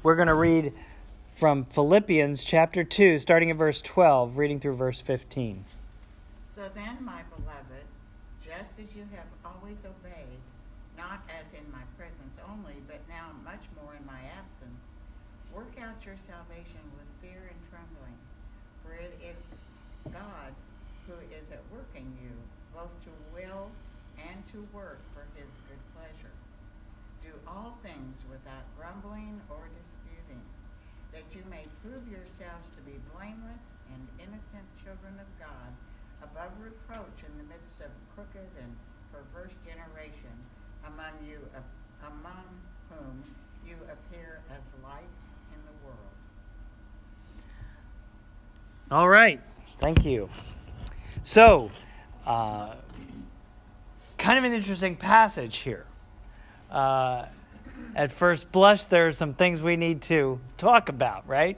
we're going to read from Philippians chapter 2, starting at verse 12, reading through verse 15. So then, my beloved, just as you have always obeyed, not as in my presence only, but now much more in my absence, work out your salvation with fear and trembling, for it is God who is at work in you, both to will and to work for his good pleasure. Do all things without grumbling or disputing, that you may prove yourselves to be blameless and innocent children of God, above reproach in the midst of a crooked and perverse generation, among whom you appear as lights in the world. All right. Thank you. So, kind of an interesting passage here. At first blush, there are some things we need to talk about, right?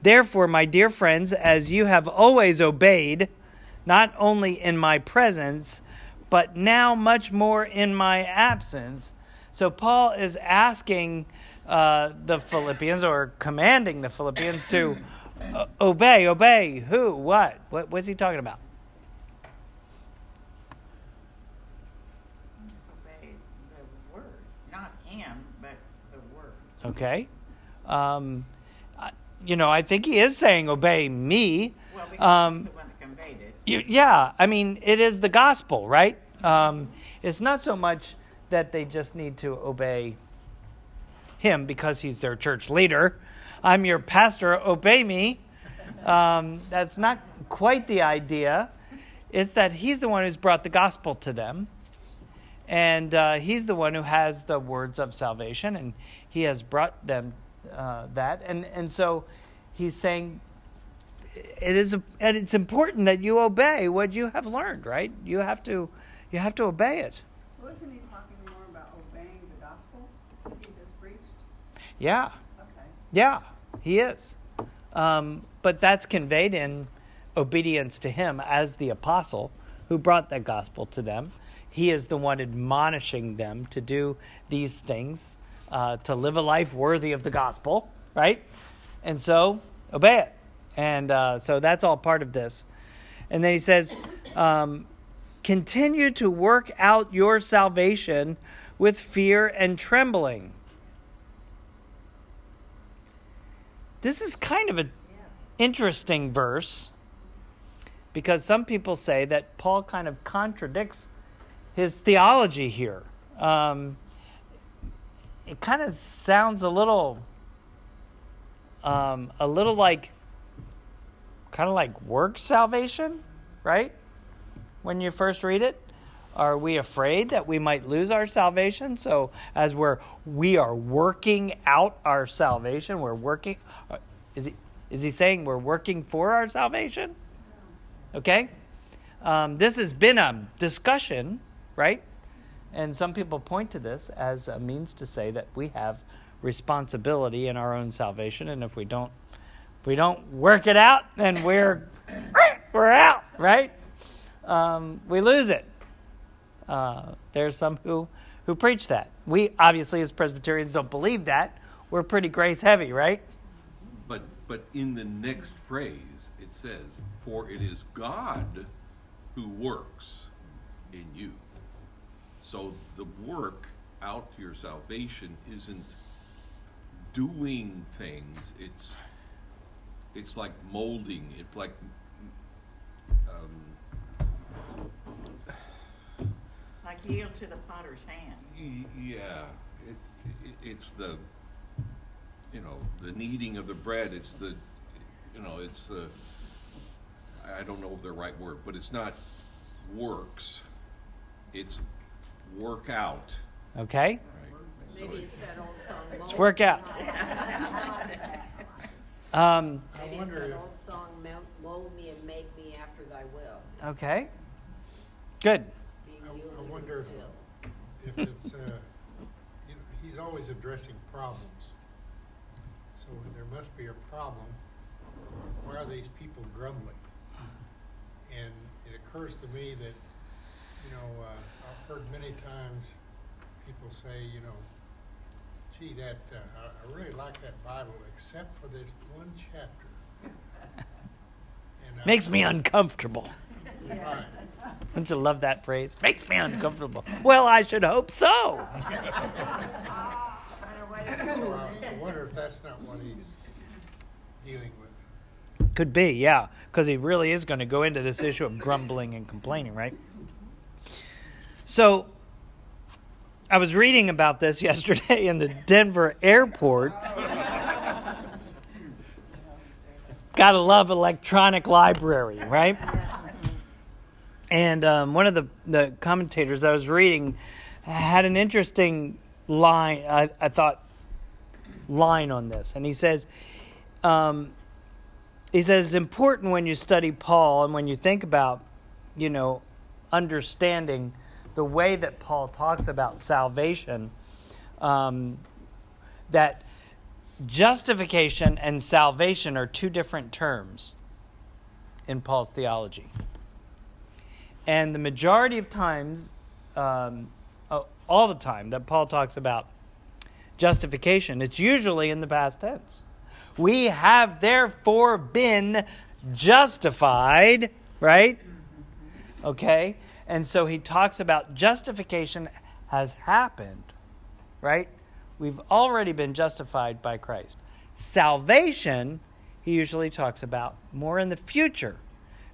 Therefore, my dear friends, as you have always obeyed, not only in my presence, but now much more in my absence. So Paul is asking the Philippians, or commanding the Philippians to obey. Obey who? What? What's he talking about? Obey the word. Not him, but the word. Okay. I think he is saying obey me. Well, because he's the one that conveyed it. Yeah, I mean, it is the gospel, right? It's not so much that they just need to obey him because he's their church leader. I'm your pastor, obey me. That's not quite the idea. It's that he's the one who's brought the gospel to them. And he's the one who has the words of salvation, and he has brought them that. And so he's saying it's important that you obey what you have learned, right? You have to obey it. Well, isn't he talking more about obeying the gospel he has preached? Yeah. Okay. Yeah, he is. But that's conveyed in obedience to him as the apostle who brought that gospel to them. He is the one admonishing them to do these things, to live a life worthy of the gospel, right? And so, obey it. And so that's all part of this. And then he says, continue to work out your salvation with fear and trembling. This is kind of an interesting verse, because some people say that Paul kind of contradicts his theology here. It kind of sounds a little like, kind of like work salvation, right? When you first read it, are we afraid that we might lose our salvation? So as we are working out our salvation, we're working. Is he saying we're working for our salvation? Okay. This has been a discussion, right? And some people point to this as a means to say that we have responsibility in our own salvation, and if we don't work it out, then we're out, right? We lose it. There's some who preach that. We obviously, as Presbyterians, don't believe that. We're pretty grace heavy, right? But in the next phrase, it says, "For it is God who works in you." So the work out your salvation isn't doing things. It's like molding. It's like like yield to the potter's hand. Yeah, it's the the kneading of the bread. It's the I don't know the right word, but it's not works. It's work out. Okay. Right. Maybe it's that old song. Let's work out. Maybe it's that old song, mold me and make me after thy will. Okay. Good. Being I yielded wonder and still. if it's, he's always addressing problems. So there must be a problem. Why are these people grumbling? And it occurs to me that, I've heard many times people say, Gee, that I really like that Bible, except for this one chapter. And Makes me uncomfortable. Right. Don't you love that phrase? Makes me uncomfortable. Well, I should hope so. So I wonder if that's not what he's dealing with. Could be, yeah, because he really is going to go into this issue of grumbling and complaining, right? So, I was reading about this yesterday in the Denver airport. Gotta love electronic library, right? And one of the commentators I was reading had an interesting line, I thought, line on this. And he says, it's important when you study Paul and when you think about, understanding the way that Paul talks about salvation, that justification and salvation are two different terms in Paul's theology. And the majority of times, all the time that Paul talks about justification, it's usually in the past tense. We have therefore been justified, right? Okay? And so he talks about justification has happened, right? We've already been justified by Christ. Salvation, he usually talks about more in the future,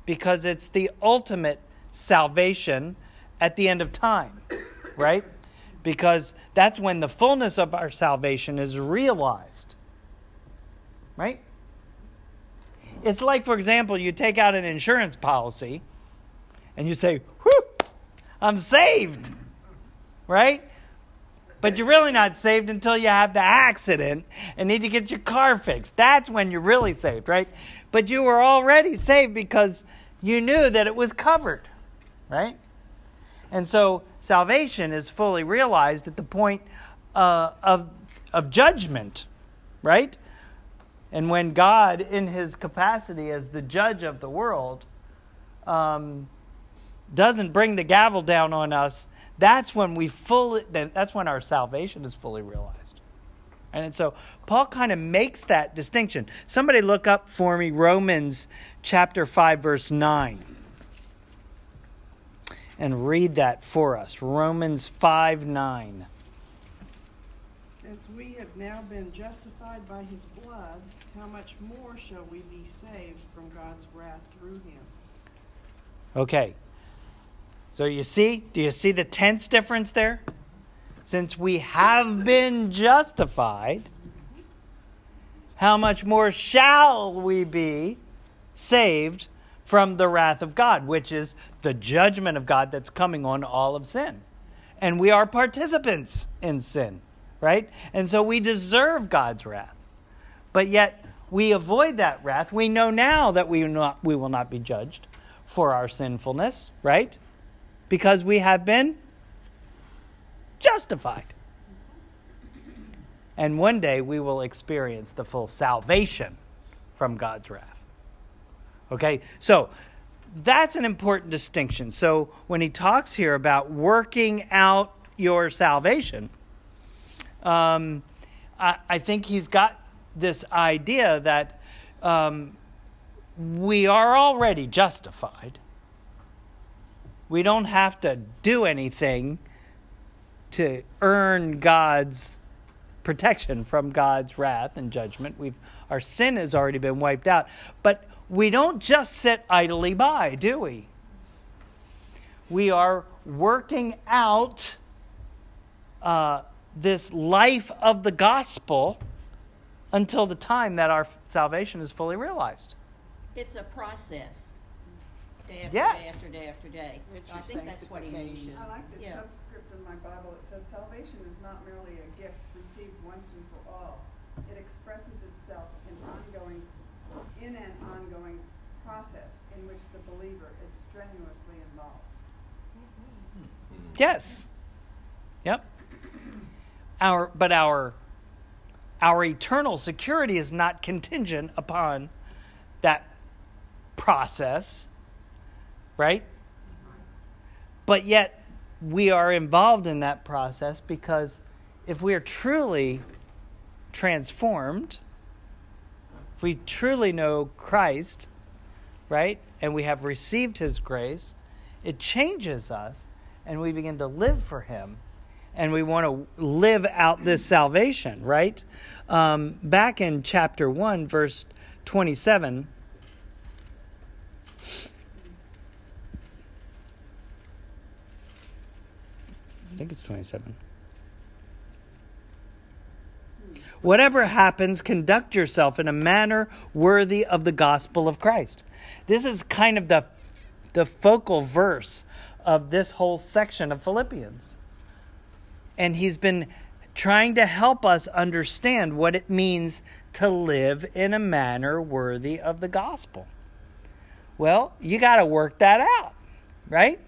because it's the ultimate salvation at the end of time, right? Because that's when the fullness of our salvation is realized, right? It's like, for example, you take out an insurance policy and you say, whew, I'm saved, right? But you're really not saved until you have the accident and need to get your car fixed. That's when you're really saved, right? But you were already saved because you knew that it was covered, right? And so salvation is fully realized at the point of judgment, right? And when God, in his capacity as the judge of the world, doesn't bring the gavel down on us, that's when that's when our salvation is fully realized. And so Paul kind of makes that distinction. Somebody look up for me Romans chapter 5, verse 9. And read that for us. Romans 5:9. Since we have now been justified by his blood, how much more shall we be saved from God's wrath through him? Okay. So do you see the tense difference there? Since we have been justified, how much more shall we be saved from the wrath of God, which is the judgment of God that's coming on all of sin. And we are participants in sin, right? And so we deserve God's wrath. But yet we avoid that wrath. We know now that we will not be judged for our sinfulness, right? Because we have been justified. And one day we will experience the full salvation from God's wrath. Okay, so that's an important distinction. So when he talks here about working out your salvation, I think he's got this idea that we are already justified. We don't have to do anything to earn God's protection from God's wrath and judgment. Our sin has already been wiped out. But we don't just sit idly by, do we? We are working out this life of the gospel until the time that our salvation is fully realized. It's a process. Day after Yes. day after day after day. It's I your think that's what he means. sanctification. I like this Yeah. subscript in my Bible. It says, salvation is not merely a gift received once and for all. It expresses itself in an ongoing process in which the believer is strenuously involved. Yes. Yep. Our eternal security is not contingent upon that process, right? But yet we are involved in that process because if we are truly transformed, if we truly know Christ, right, and we have received his grace, it changes us, and we begin to live for him, and we want to live out this salvation, right? Back in chapter 1, verse 27, I think it's 27. Whatever happens, conduct yourself in a manner worthy of the gospel of Christ. This is kind of the focal verse of this whole section of Philippians. And he's been trying to help us understand what it means to live in a manner worthy of the gospel. Well, you got to work that out, right?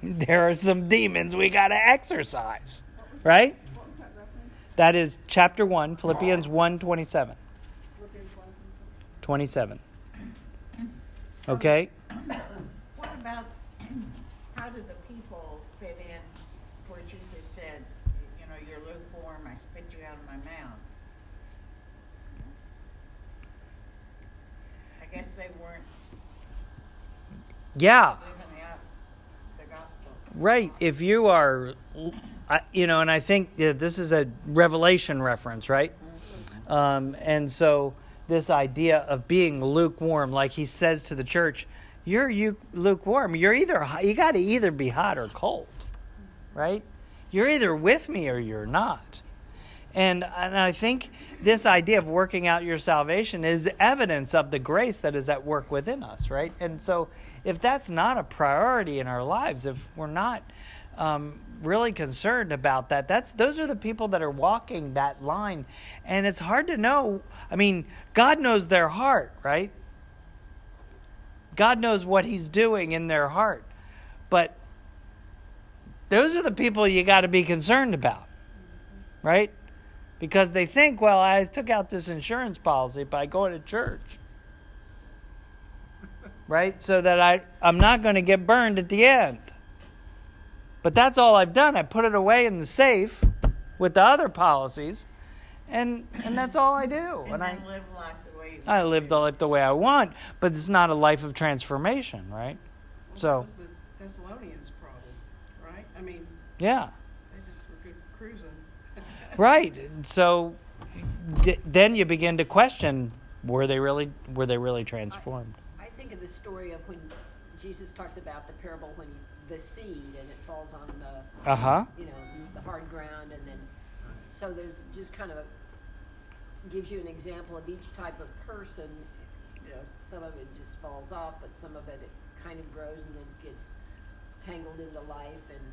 There are some demons we got to exorcise, right? What was that reference? That is chapter 1, Philippians 1:27. Philippians 27. So, Okay? What about, how do the people fit in where Jesus said, you know, you're lukewarm, I spit you out of my mouth? I guess they weren't Yeah. living out the gospel. Right. If you are, and I think this is a Revelation reference, right? And so this idea of being lukewarm, like he says to the church, you're lukewarm. You got to either be hot or cold, right? You're either with me or you're not. And I think this idea of working out your salvation is evidence of the grace that is at work within us, right? And so if that's not a priority in our lives, if we're not really concerned about that, those are the people that are walking that line. And it's hard to know. I mean, God knows their heart, right? God knows what he's doing in their heart. But those are the people you got to be concerned about, right? Because they think, well, I took out this insurance policy by going to church, right? So that I'm not going to get burned at the end. But that's all I've done. I put it away in the safe with the other policies, and that's all I do. And then live life the way you want. I live the life the way I want, but it's not a life of transformation, right? So, That was the Thessalonians' problem, right? I mean, yeah. they just were good cruising. Right. So then you begin to question, were they really transformed? I think of the story of when Jesus talks about the parable when the seed and it falls on the Uh-huh. the hard ground, and then so there's just kind of gives you an example of each type of person. Some of it just falls off, but some of it kind of grows and then gets tangled into life. And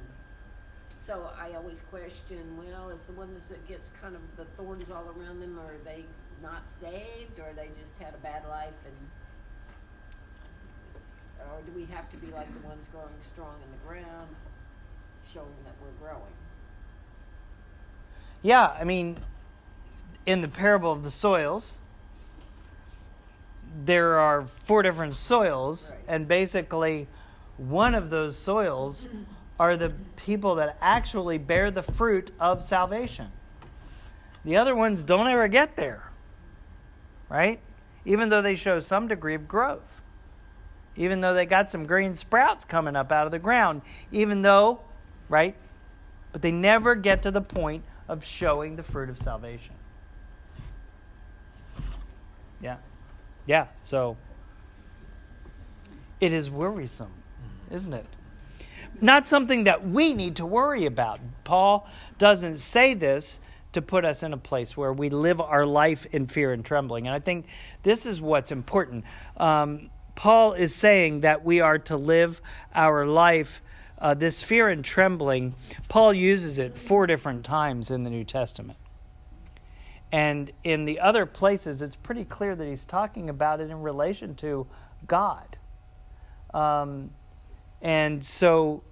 so I always question, well, is the one that gets kind of the thorns all around them, or are they not saved, or they just had a bad life, or do we have to be like the ones growing strong in the ground, showing that we're growing? Yeah, I mean, in the parable of the soils, there are 4 different soils, Right. and basically one of those soils are the people that actually bear the fruit of salvation. The other ones don't ever get there, right? Even though they show some degree of growth. Even though they got some green sprouts coming up out of the ground. Even though, right? But they never get to the point of showing the fruit of salvation. Yeah. Yeah, so it is worrisome, isn't it? Not something that we need to worry about. Paul doesn't say this to put us in a place where we live our life in fear and trembling. And I think this is what's important. Paul is saying that we are to live our life, this fear and trembling. Paul uses it 4 different times in the New Testament. And in the other places, it's pretty clear that he's talking about it in relation to God. And so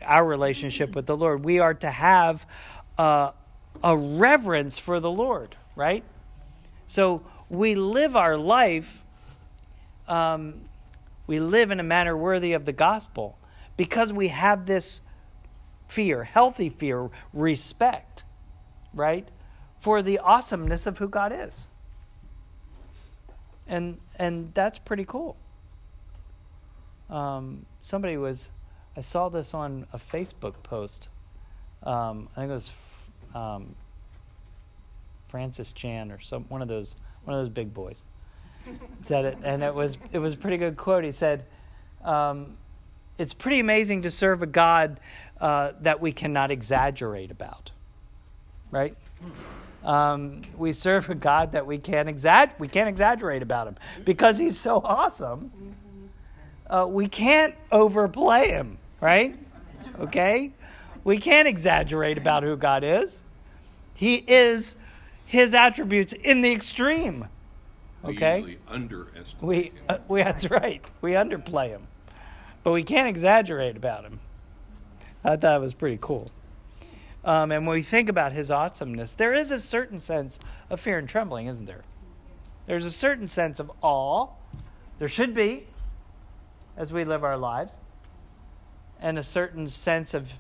our relationship with the Lord, we are to have a reverence for the Lord, right? So we live our life, we live in a manner worthy of the gospel because we have this fear, healthy fear, respect, right, for the awesomeness of who God is. And that's pretty cool. I saw this on a Facebook post. I think it was Francis Chan or one of those big boys said it, and it was a pretty good quote. He said, "It's pretty amazing to serve a God that we cannot exaggerate about, right? We serve a God that we can't exaggerate about him because he's so awesome. We can't overplay him, right? Okay, we can't exaggerate about who God is. He is his attributes in the extreme." Okay, We usually underestimate him. that's right. We underplay him, but we can't exaggerate about him. I thought it was pretty cool. And when we think about his awesomeness, there is a certain sense of fear and trembling, isn't there? There's a certain sense of awe. There should be, as we live our lives, and a certain sense of,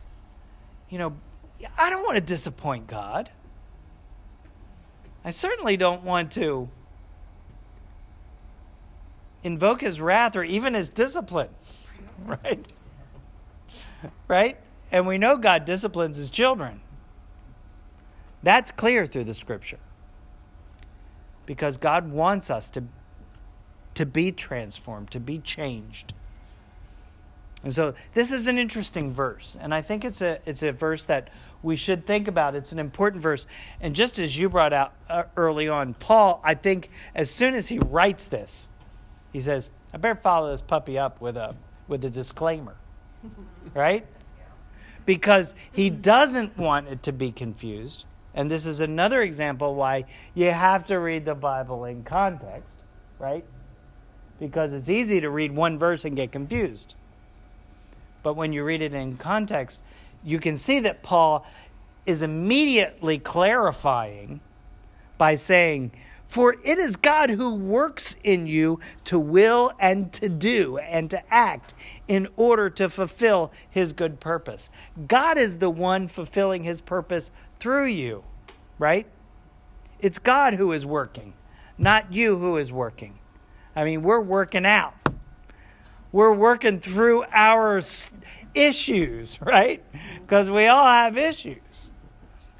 I don't want to disappoint God. I certainly don't want to invoke his wrath or even his discipline, right? Right? And we know God disciplines his children. That's clear through the scripture. Because God wants us to be transformed, to be changed. And so this is an interesting verse, and I think it's a verse that we should think about. It's an important verse. And just as you brought out early on, Paul, I think as soon as he writes this, he says, I better follow this puppy up with a disclaimer, right? Because he doesn't want it to be confused. And this is another example why you have to read the Bible in context, right? Because it's easy to read one verse and get confused. But when you read it in context, you can see that Paul is immediately clarifying by saying, for it is God who works in you to will and to do and to act in order to fulfill his good purpose. God is the one fulfilling his purpose through you, right? It's God who is working, not you who is working. I mean, we're working out. We're working through our issues, right? Because we all have issues.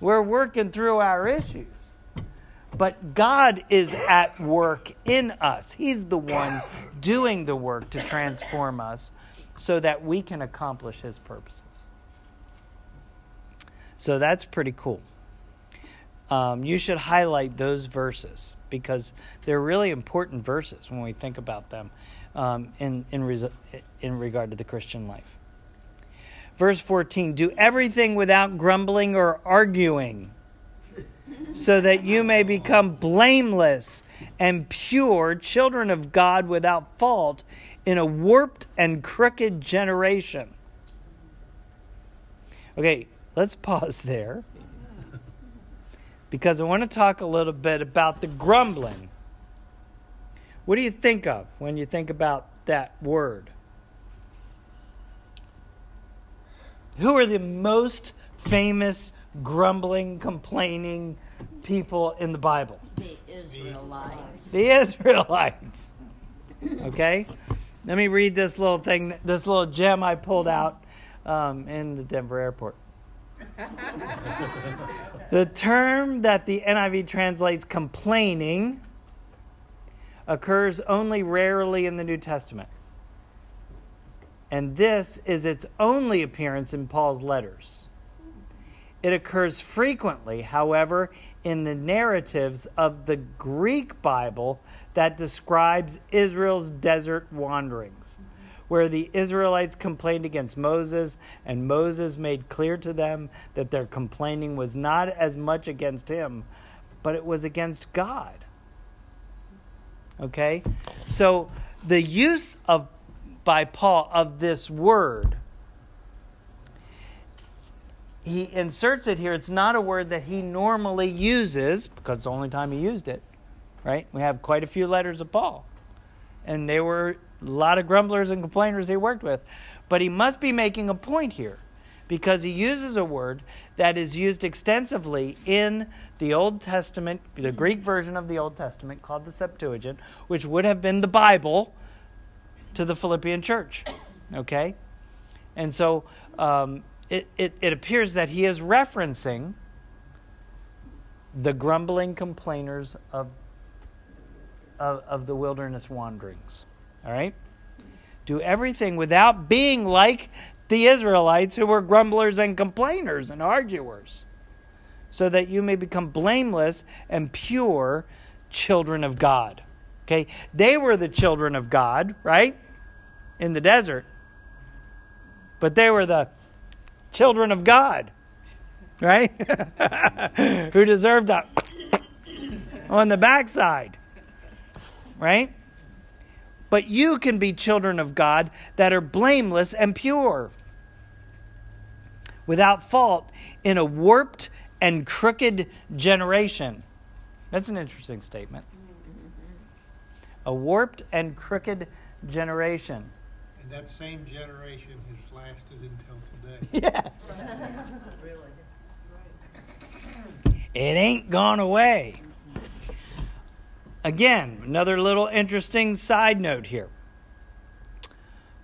We're working through our issues. But God is at work in us. He's the one doing the work to transform us so that we can accomplish his purposes. So that's pretty cool. You should highlight those verses because they're really important verses when we think about them in regard to the Christian life. Verse 14, do everything without grumbling or arguing, so that you may become blameless and pure, children of God without fault, in a warped and crooked generation. Okay, let's pause there, because I want to talk a little bit about the grumbling. What do you think of when you think about that word? Who are the most famous grumbling, complaining people in the Bible? The Israelites. The Israelites. Okay? Let me read this little thing, this little gem I pulled out in the Denver airport. The term that the NIV translates complaining occurs only rarely in the New Testament. And this is its only appearance in Paul's letters. It occurs frequently, however, in the narratives of the Greek Bible that describes Israel's desert wanderings, where the Israelites complained against Moses, and Moses made clear to them that their complaining was not as much against him, but it was against God. Okay? So the use by Paul of this word, he inserts it here. It's not a word that he normally uses because it's the only time he used it, right? We have quite a few letters of Paul, and there were a lot of grumblers and complainers he worked with. But he must be making a point here, because he uses a word that is used extensively in the Old Testament, the Greek version of the Old Testament called the Septuagint, which would have been the Bible to the Philippian church. Okay? And so it appears that he is referencing the grumbling complainers of the wilderness wanderings. All right? Do everything without being like the Israelites who were grumblers and complainers and arguers, so that you may become blameless and pure children of God. Okay? They were the children of God, right? In the desert. But they were the children of God, right? Who deserved a on the backside, right? But you can be children of God that are blameless and pure, without fault, in a warped and crooked generation. That's an interesting statement. A warped and crooked generation. And that same generation has lasted until today. Yes. Really? It ain't gone away. Again, another little interesting side note here.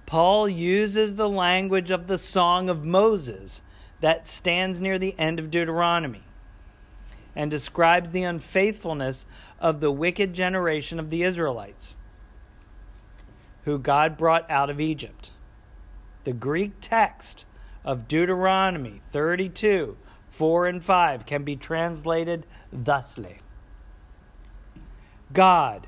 Paul uses the language of the Song of Moses that stands near the end of Deuteronomy and describes the unfaithfulness of the wicked generation of the Israelites who God brought out of Egypt. The Greek text of Deuteronomy 32, 4 and 5 can be translated thusly. God,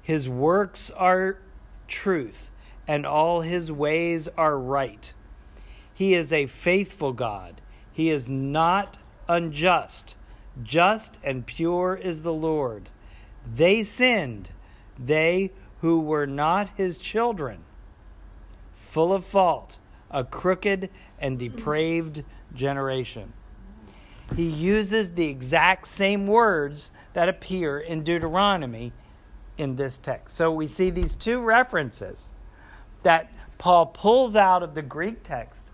his works are truth, and all his ways are right. He is a faithful God. He is not unjust. Just and pure is the Lord. They sinned, they who were not his children, full of fault, a crooked and depraved generation. He uses the exact same words that appear in Deuteronomy in this text. So we see these two references that Paul pulls out of the Greek text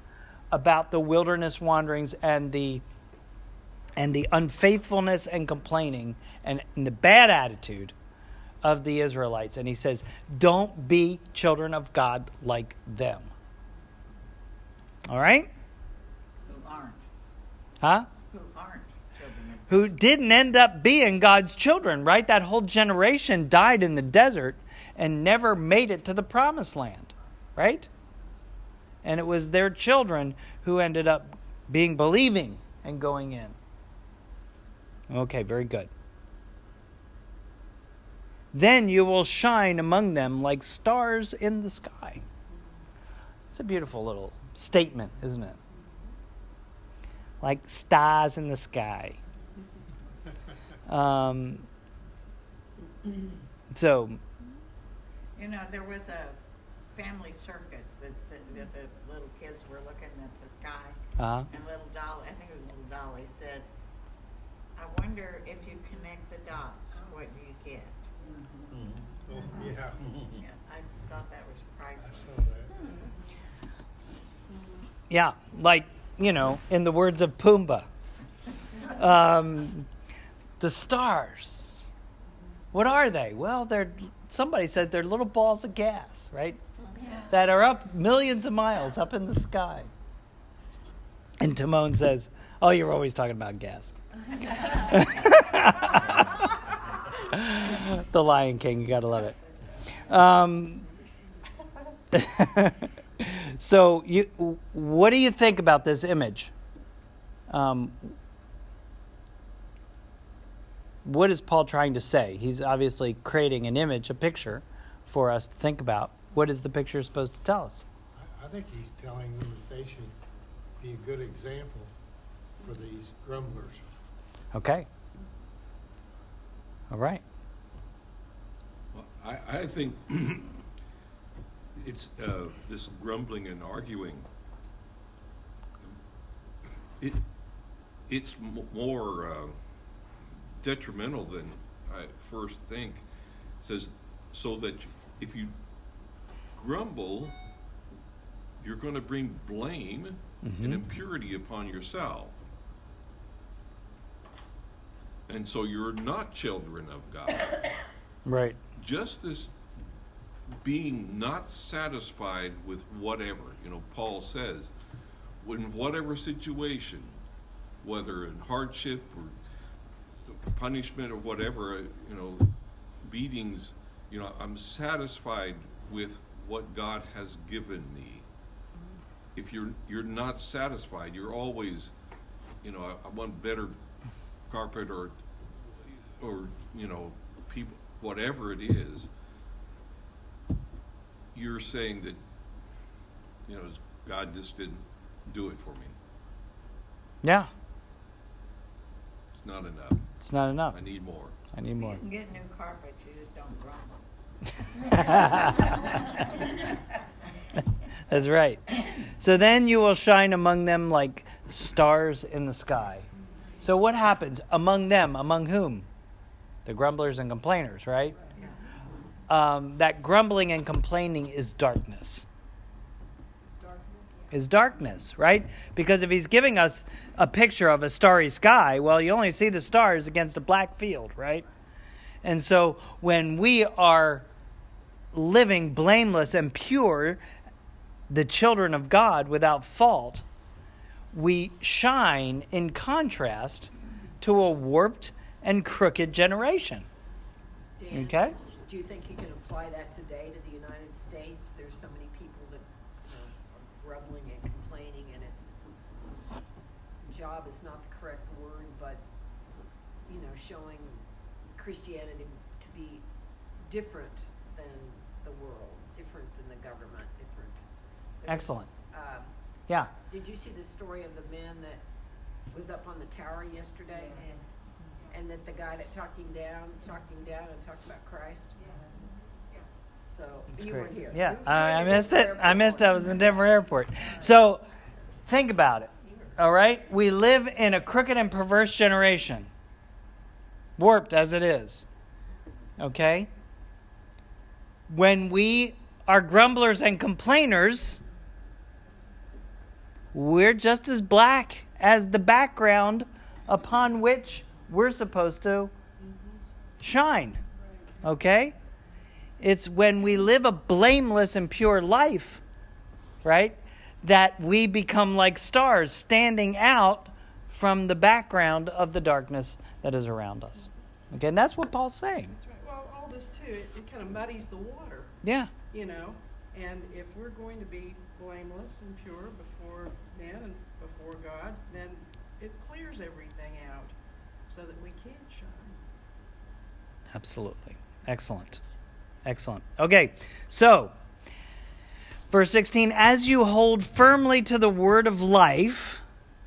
about the wilderness wanderings and the unfaithfulness and complaining and the bad attitude of the Israelites. And he says, don't be children of God like them. All right? Who aren't? Huh? Who aren't children of God? Who didn't end up being God's children, right? That whole generation died in the desert and never made it to the promised land, right? And it was their children who ended up being believing and going in. Okay, very good. Then you will shine among them like stars in the sky. It's a beautiful little statement, isn't it? Like stars in the sky. So, You know, there was a family circus that the little kids were looking at the sky. And little Dolly, I think it was little Dolly, said, I wonder if you connect the dots, what do you get? Oh, yeah. Yeah, I thought that was I priceless. saw that. yeah, like, you know, in the words of Pumbaa, the stars. What are they? Well, somebody said they're little balls of gas, right? That are up millions of miles up in the sky. And Timon says, oh, you're always talking about gas. The Lion King, you gotta love it. So, what do you think about this image? What is Paul trying to say? He's obviously creating an image, a picture, for us to think about. What is the picture supposed to tell us? I think he's telling them that they should be a good example for these grumblers. Okay. All right. Well, I think it's this grumbling and arguing. It's more detrimental than I first think. It says so that if you grumble, you're going to bring blame and impurity upon yourself. And so you're not children of God. Right. Just this being not satisfied with whatever, Paul says, in whatever situation, whether in hardship or punishment or whatever, beatings, I'm satisfied with what God has given me. If you're not satisfied, you're always, I want better carpet or people, whatever it is. You're saying that, God just didn't do it for me. Yeah. It's not enough. It's not enough. I need more. I need more. You can get new carpets, you just don't grumble. That's right. So then you will shine among them like stars in the sky. So what happens among them? Among whom? The grumblers and complainers, right? That grumbling and complaining is darkness. Is darkness, right? Because if he's giving us a picture of a starry sky, well, you only see the stars against a black field, right? And so when we are living blameless and pure, the children of God without fault, we shine in contrast to a warped and crooked generation. Dan, Okay? do you think you can apply that today to the United States? There's so many people that are grumbling and complaining, and job is not the correct word, but showing Christianity to be different than the world, different than the government, different. Excellent. Yeah. Did you see the story of the man that was up on the tower yesterday? And that the guy that talked him down and talked about Christ? So, That's you great. weren't here. Yeah, You were I at missed the it. airport. I missed it. I was in the Denver airport. So, think about it. All right? We live in a crooked and perverse generation, warped as it is. Okay? When we are grumblers and complainers, we're just as black as the background upon which we're supposed to shine. Okay? It's when we live a blameless and pure life, right, that we become like stars standing out from the background of the darkness that is around us. Okay, and that's what Paul's saying. That's right. Well, all this too, it kind of muddies the water, Yeah. And if we're going to be blameless and pure before men and before God, then it clears everything out so that we can shine. Absolutely. Excellent. Okay, so verse 16, as you hold firmly to the word of life,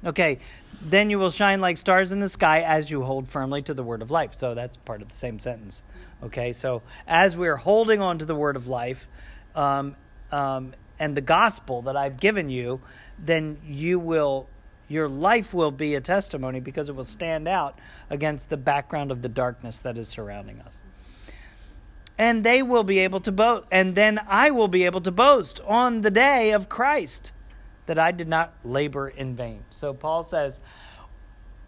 okay, then you will shine like stars in the sky as you hold firmly to the word of life. So that's part of the same sentence. Okay, so as we're holding on to the word of life and the gospel that I've given you, then your life will be a testimony because it will stand out against the background of the darkness that is surrounding us. And they will be able to boast, and then I will be able to boast on the day of Christ that I did not labor in vain. So Paul says,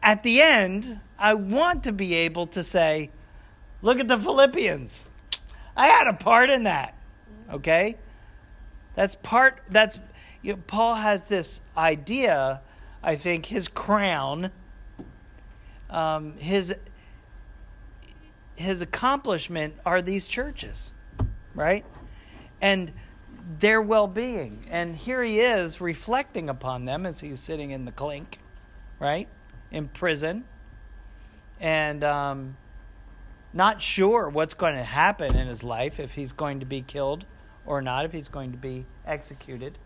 at the end, I want to be able to say, look at the Philippians. I had a part in that. Okay? Paul has this idea, I think, his crown, his accomplishment are these churches, right? And their well-being. And here he is reflecting upon them as he's sitting in the clink, right? In prison. And not sure what's going to happen in his life, if he's going to be killed or not, if he's going to be executed.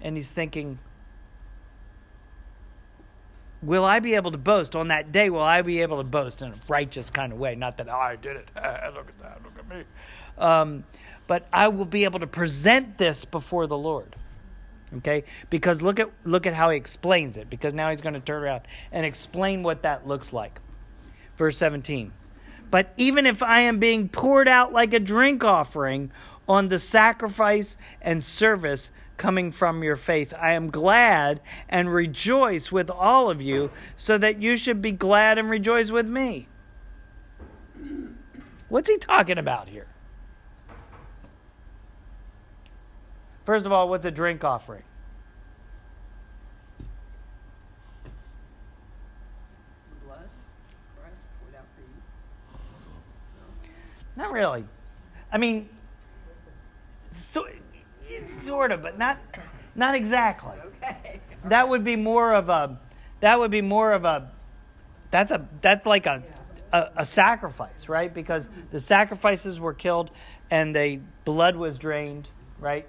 And he's thinking, will I be able to boast on that day? Will I be able to boast in a righteous kind of way? Not that, I did it. Look at that. Look at me. But I will be able to present this before the Lord. Okay? Because look at how he explains it. Because now he's going to turn around and explain what that looks like. Verse 17. But even if I am being poured out like a drink offering on the sacrifice and service coming from your faith. I am glad and rejoice with all of you, so that you should be glad and rejoice with me. What's he talking about here? First of all, what's a drink offering? Blood, Christ poured out for you. Not really. I mean, sort of, but not exactly. Okay. That would be more of a. That's like a sacrifice, right? Because the sacrifices were killed, and the blood was drained, right?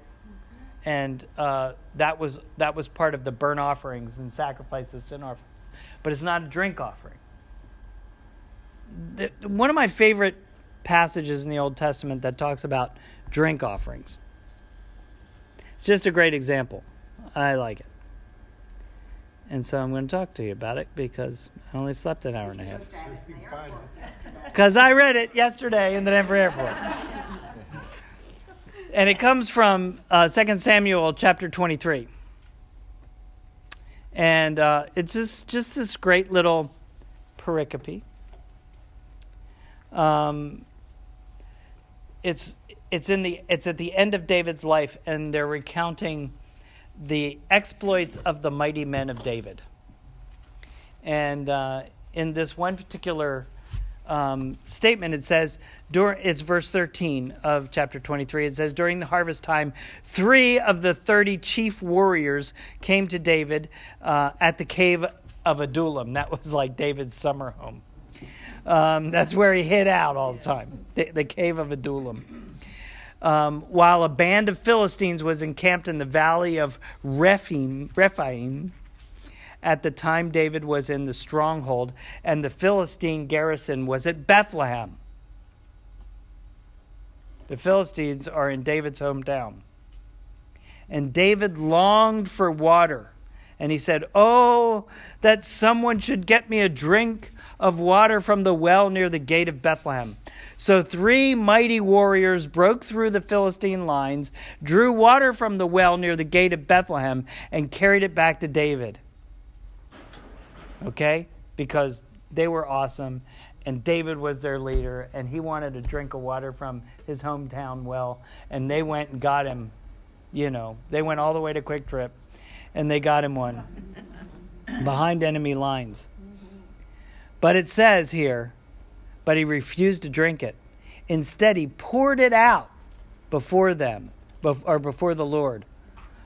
And that was part of the burnt offerings and sacrifices, sin offering. But it's not a drink offering. One of my favorite passages in the Old Testament that talks about drink offerings. It's just a great example. I like it. And so I'm going to talk to you about it because I only slept an hour and a half. Because I read it yesterday in the Denver airport. And it comes from 2 Samuel chapter 23. And it's just this great little pericope. It's at the end of David's life, and they're recounting the exploits of the mighty men of David. And in this one particular statement, it says, it's verse 13 of chapter 23. It says, during the harvest time, 3 of the 30 chief warriors came to David at the cave of Adullam. That was like David's summer home. That's where he hid out all the time, the cave of Adullam. While a band of Philistines was encamped in the valley of Rephaim, at the time David was in the stronghold, and the Philistine garrison was at Bethlehem. The Philistines are in David's hometown. And David longed for water. And he said, "Oh, that someone should get me a drink of water from the well near the gate of Bethlehem." So 3 mighty warriors broke through the Philistine lines, drew water from the well near the gate of Bethlehem, and carried it back to David. Okay? Because they were awesome, and David was their leader, and he wanted a drink of water from his hometown well, and they went and got him, they went all the way to Quick Trip, and they got him one behind enemy lines. But it says here, but he refused to drink it. Instead, he poured it out before them, or before the Lord.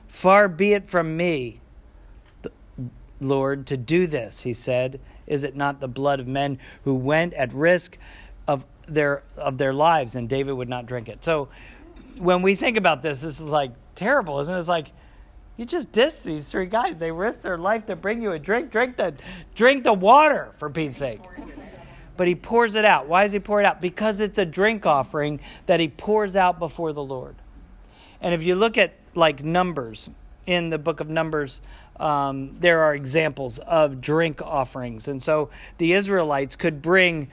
"Far be it from me, Lord, to do this," he said. "Is it not the blood of men who went at risk of their lives?" And David would not drink it. So when we think about this is like terrible, isn't it? It's like, you just dissed these 3 guys. They risked their life to bring you a drink. Drink the water, for Pete's sake. But he pours it out. Why does he pour it out? Because it's a drink offering that he pours out before the Lord. And if you look at like Numbers, in the book of Numbers, there are examples of drink offerings. And so the Israelites could bring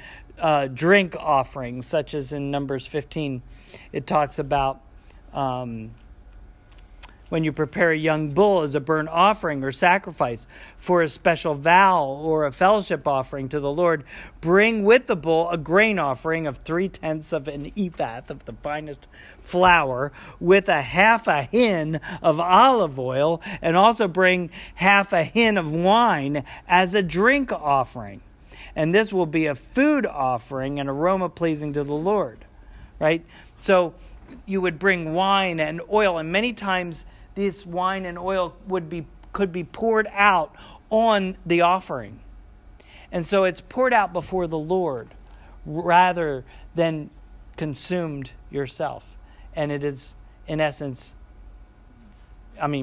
drink offerings, such as in Numbers 15. It talks about when you prepare a young bull as a burnt offering or sacrifice for a special vow or a fellowship offering to the Lord, bring with the bull a grain offering of 3/10 of an ephah of the finest flour, with a half a hin of olive oil, and also bring half a hin of wine as a drink offering. And this will be a food offering, an aroma pleasing to the Lord. Right? So you would bring wine and oil, and many times this wine and oil could be poured out on the offering. And so it's poured out before the Lord rather than consumed yourself. And it is, in essence,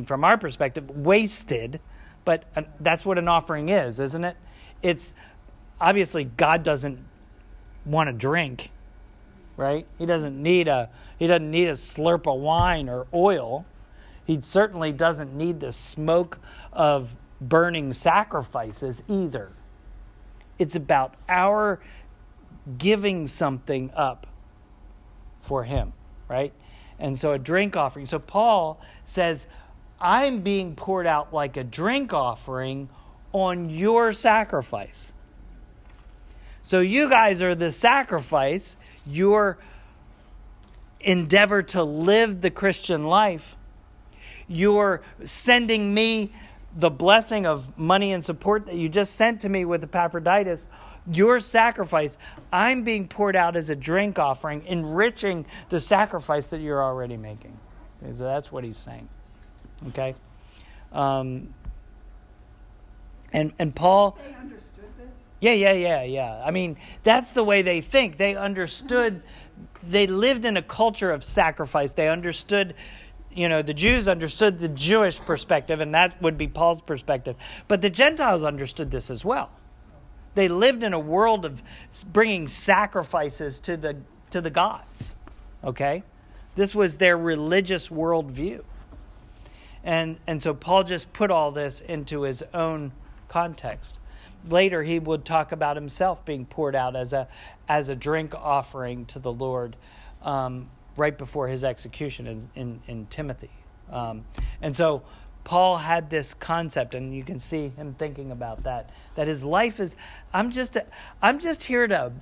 from our perspective, wasted, but that's what an offering is, isn't it? It's obviously God doesn't want a drink, right? He doesn't need a slurp of wine or oil. He certainly doesn't need the smoke of burning sacrifices either. It's about our giving something up for him, right? And so a drink offering. So Paul says, I'm being poured out like a drink offering on your sacrifice. So you guys are the sacrifice. Your endeavor to live the Christian life. You're sending me the blessing of money and support that you just sent to me with Epaphroditus. Your sacrifice, I'm being poured out as a drink offering, enriching the sacrifice that you're already making. Okay, so that's what he's saying. Okay? And Paul... They understood this? Yeah. I mean, that's the way they think. They understood, they lived in a culture of sacrifice. They understood, the Jews understood the Jewish perspective, and that would be Paul's perspective. But the Gentiles understood this as well. They lived in a world of bringing sacrifices to the gods. Okay? This was their religious worldview. And so Paul just put all this into his own context. Later, he would talk about himself being poured out as a drink offering to the Lord right before his execution in Timothy. And so Paul had this concept, and you can see him thinking about that his life is, I'm just here to,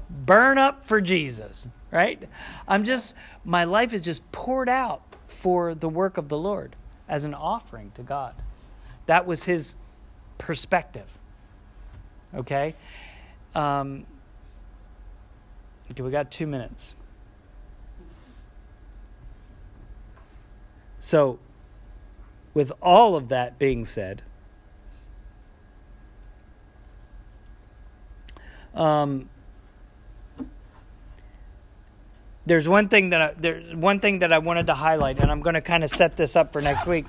burn up for Jesus, right? My life is just poured out for the work of the Lord as an offering to God. That was his perspective. Okay? Okay, we got 2 minutes. So, with all of that being said, there's one thing that I wanted to highlight, and I'm going to kind of set this up for next week,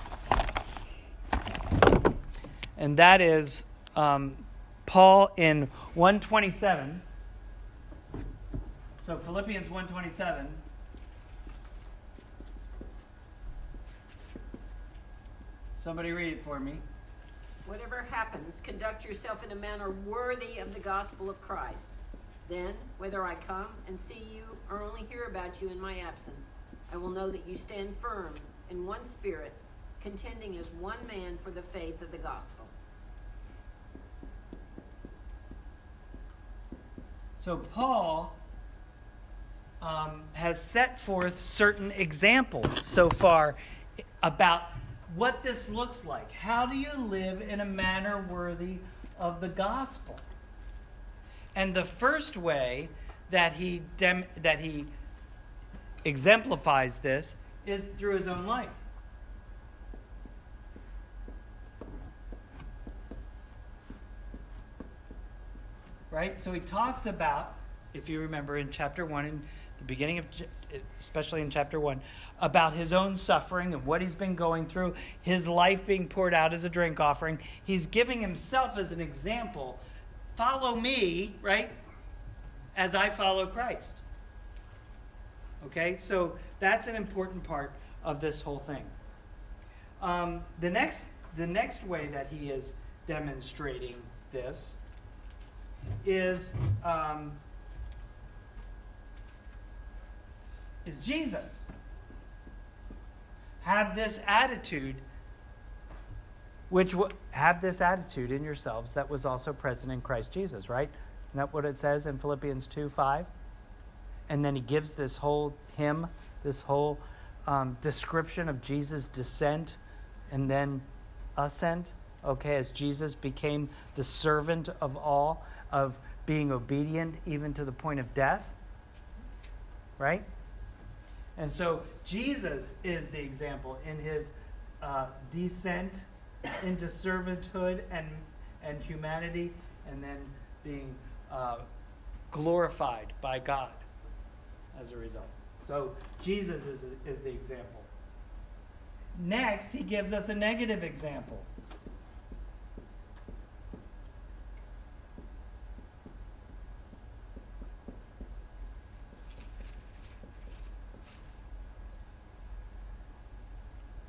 and that is Paul in 1:27. So Philippians 1:27. Somebody read it for me. Whatever happens, conduct yourself in a manner worthy of the gospel of Christ. Then, whether I come and see you or only hear about you in my absence, I will know that you stand firm in one spirit, contending as one man for the faith of the gospel. So Paul has set forth certain examples so far about what this looks like. How do you live in a manner worthy of the gospel? And the first way that he exemplifies this is through his own life. Right? So he talks about, if you remember in chapter 1, in the beginning of, especially in chapter 1, about his own suffering and what he's been going through, his life being poured out as a drink offering. He's giving himself as an example. Follow me, right, as I follow Christ. Okay, so that's an important part of this whole thing. The next way that he is demonstrating this is Jesus. Have this attitude have this attitude in yourselves that was also present in Christ Jesus, right? Isn't that what it says in Philippians 2:5? And then he gives this whole description of Jesus' descent and then ascent, okay, as Jesus became the servant of all, of being obedient even to the point of death, right? And so Jesus is the example in his descent into servanthood and humanity, and then being glorified by God as a result. So Jesus is the example. Next, he gives us a negative example.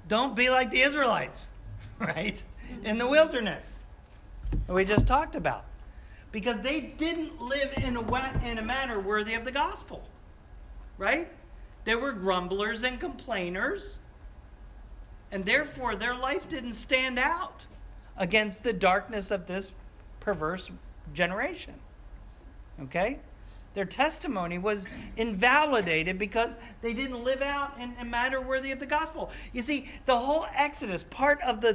Don't be like the Israelites, right? In the wilderness, we just talked about. Because they didn't live in a manner worthy of the gospel, right? They were grumblers and complainers. And therefore, their life didn't stand out against the darkness of this perverse generation. Okay? Their testimony was invalidated because they didn't live out in a manner worthy of the gospel. You see, the whole Exodus, part of the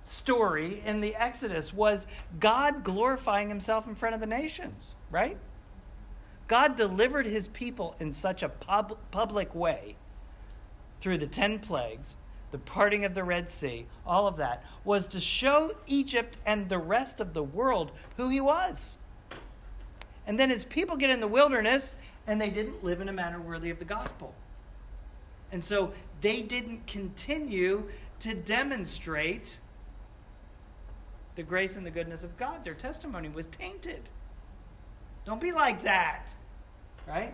story in the Exodus was God glorifying himself in front of the nations, right? God delivered his people in such a public way through the 10 plagues, the parting of the Red Sea, all of that, was to show Egypt and the rest of the world who he was. And then his people get in the wilderness, and they didn't live in a manner worthy of the gospel. And so they didn't continue to demonstrate the grace and the goodness of God. Their testimony was tainted. Don't be like that, right?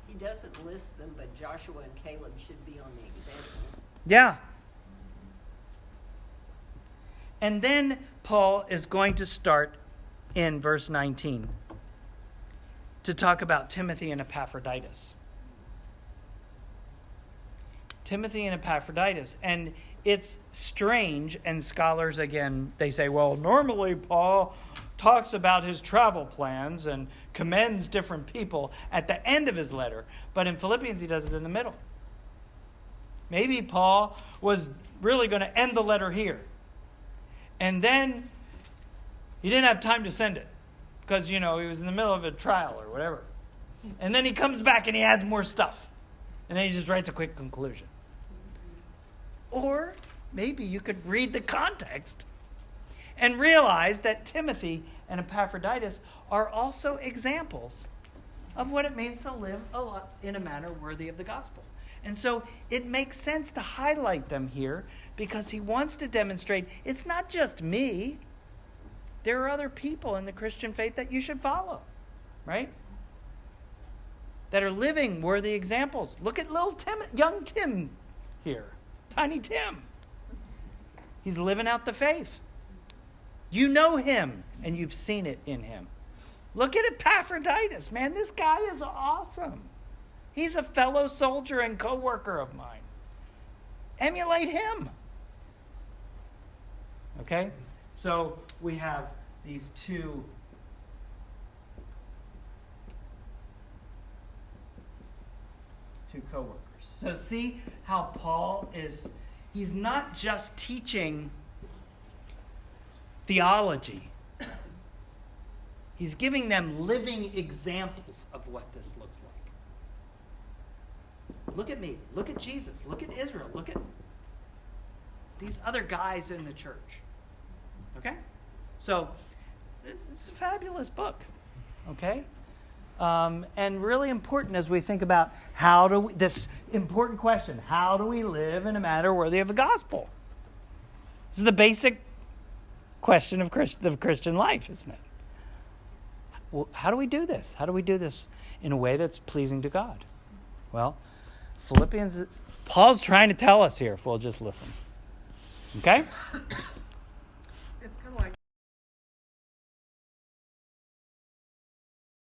He doesn't list them, but Joshua and Caleb should be on the examples. Yeah. And then Paul is going to start in verse 19 to talk about Timothy and Epaphroditus. Timothy and Epaphroditus. And it's strange, and scholars, again, they say, well, normally Paul talks about his travel plans and commends different people at the end of his letter. But in Philippians, he does it in the middle. Maybe Paul was really going to end the letter here. And then he didn't have time to send it because, he was in the middle of a trial or whatever. And then he comes back and he adds more stuff. And then he just writes a quick conclusion. Or maybe you could read the context and realize that Timothy and Epaphroditus are also examples of what it means to live in a manner worthy of the gospel. And so it makes sense to highlight them here because he wants to demonstrate it's not just me. There are other people in the Christian faith that you should follow, right? That are living worthy examples. Look at young Tim here. Tiny Tim. He's living out the faith. You know him, and you've seen it in him. Look at Epaphroditus. Man, this guy is awesome. He's a fellow soldier and co-worker of mine. Emulate him. Okay? So we have these two co-workers. So see how Paul he's not just teaching theology. He's giving them living examples of what this looks like. Look at me. Look at Jesus. Look at Israel. Look at these other guys in the church. Okay? So, it's a fabulous book. Okay? And really important as we think about this important question, how do we live in a manner worthy of the gospel? This is the basic question of Christian life, isn't it? Well, how do we do this? How do we do this in a way that's pleasing to God? Well, Paul's trying to tell us here if we'll just listen. Okay?